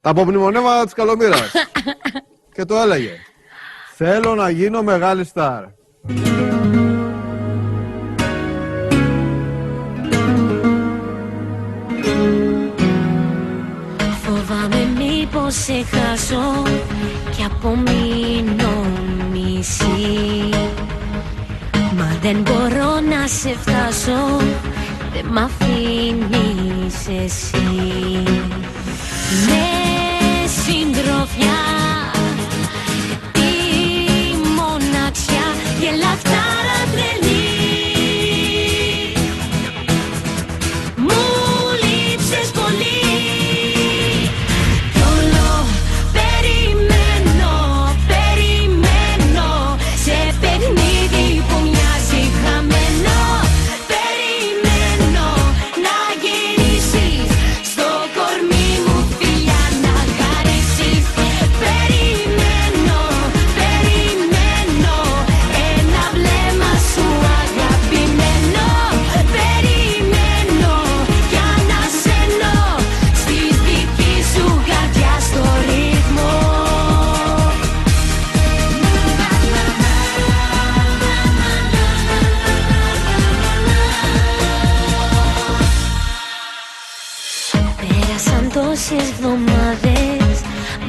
Τα απομνημονεύματα της Καλομήρας. Και το έλεγε. Θέλω να γίνω μεγάλη στάρ. Φοβάμαι μήπως σε χάσω και απομείνω μισή. Μα δεν μπορώ να σε φτάσω, δεν μ' αφήνεις εσύ. Με συντροφιά, τη μοναξιά και λαχτάρα τρελή. Μου λείψες πολύ κι όλο περιμένω, περιμένω σε παιχνίδι που μοιάζει χαμένο. Περιμένω να γυρίσεις στο κορμί μου φιλιά να χαρίσεις. Περιμένω, περιμένω ένα βλέμμα σου αγαπημένο. Περιμένω για να σε ενώ στη δική σου καρδιά στο ρυθμό. Πέρασαν τόσες εβδομάδες,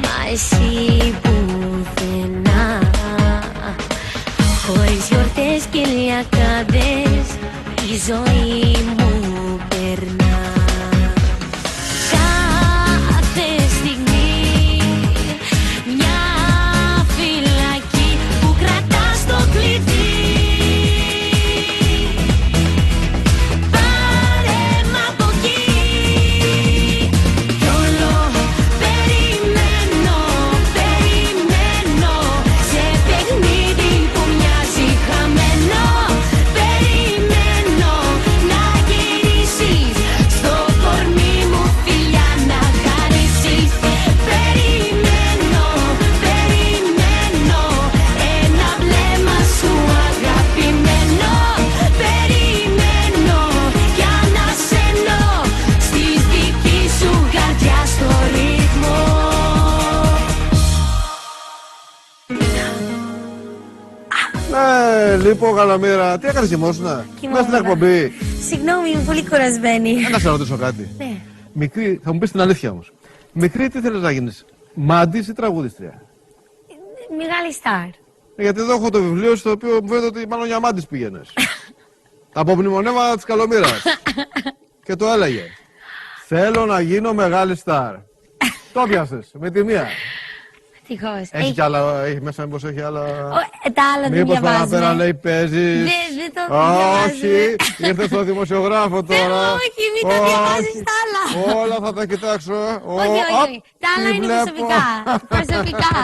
μα εσύ πουθενά. Χωρίς γιορτές και λιακάδες, η ζωή μου περνά. Κάθε στιγμή μια φυλακή που κρατάς το κλειδί. Πάρε μ' από εκεί κι όλο περιμένω, περιμένω σε παιχνίδι που μοιάζει χαμένο. Περιμένω να γυρίσεις στο κορμί μου φιλιά να χαρίσεις. Περιμένω, περιμένω ένα βλέμμα σου αγαπημένο. Περιμένω για να σε ενώ στη δική σου καρδιά στο ρυθμό. Λοιπόν, Καλομήρα, τι έκανες, κοιμόσουνα? Μέσα στην εκπομπή. Συγγνώμη, είμαι πολύ κουρασμένη. Να σε ρωτήσω κάτι. Ναι. Μικρή, θα μου πεις την αλήθεια όμως. Μικρή, τι θέλεις να γίνεις, μάντης ή τραγουδίστρια? Μεγάλη στάρ. Γιατί εδώ έχω το βιβλίο στο οποίο μου φαίνεται ότι μάλλον για μάντης πήγαινες. Τα απομνημονεύματα της Καλομήρας. Και το έλεγε. Θέλω να γίνω μεγάλη στάρ. Το πιάσες με τη μία. Ευτυχώς. Έχει κι άλλα, έχει μέσα, μήπως έχει άλλα. Τα άλλα δεν Μήπως παραπέρα διαβάζουμε. λέει παίζεις. Δεν το διαβάζουμε. Όχι, ήρθε στο δημοσιογράφο τώρα. Όχι, μην τα διαβάζεις τα άλλα. Όλα θα τα κοιτάξω. Όχι, όχι, όχι. Τα άλλα τι είναι βλέπω. προσωπικά. Προσωπικά.